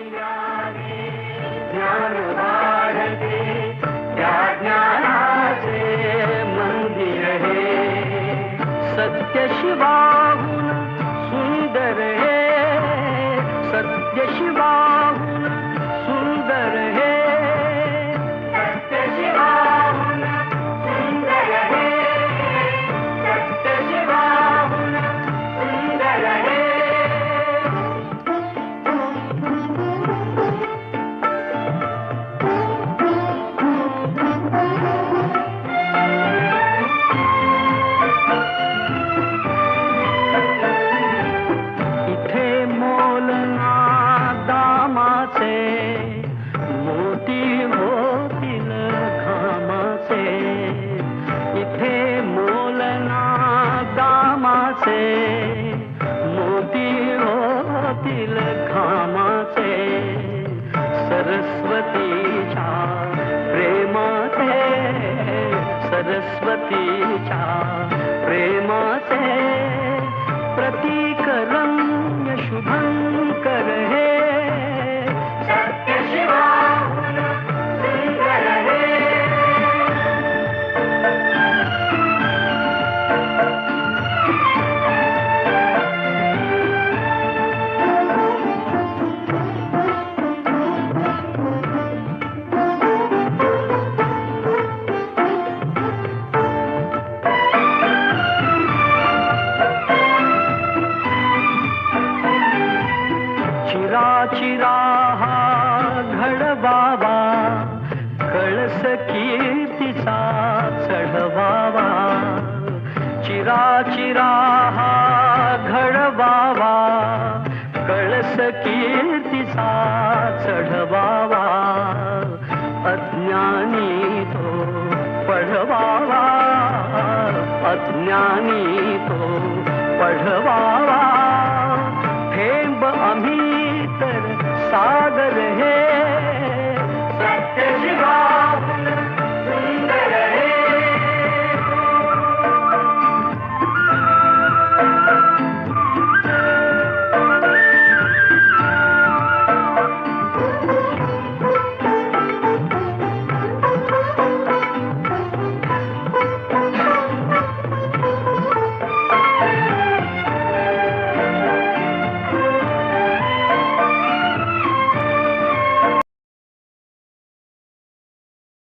ज्ञान वाढते त्या ज्ञानाचे मंदिर हे सत्य शिवाहून सुंदर हे सत्य शिवाहून सुंदर हे सत्य शिवाहून सुंदर हे सत्य शिवाहून सुंदर हे मोती होतील घामाचे इथे मोलना दामाचे मोती होतील घामाचे सरस्वतीच्या प्रेमाचे सरस्वतीच्या प्रेमाचे प्रतीक रम्य शुभंकर हे चिरा हा घडवावा कळस कीर्तीचा चढवावा चिरा हा घडवावा कळस कीर्तीचा चढवावा अज्ञानी तो पढवावा अज्ञानी तो पढवावा थेंब आम्ही तर सागर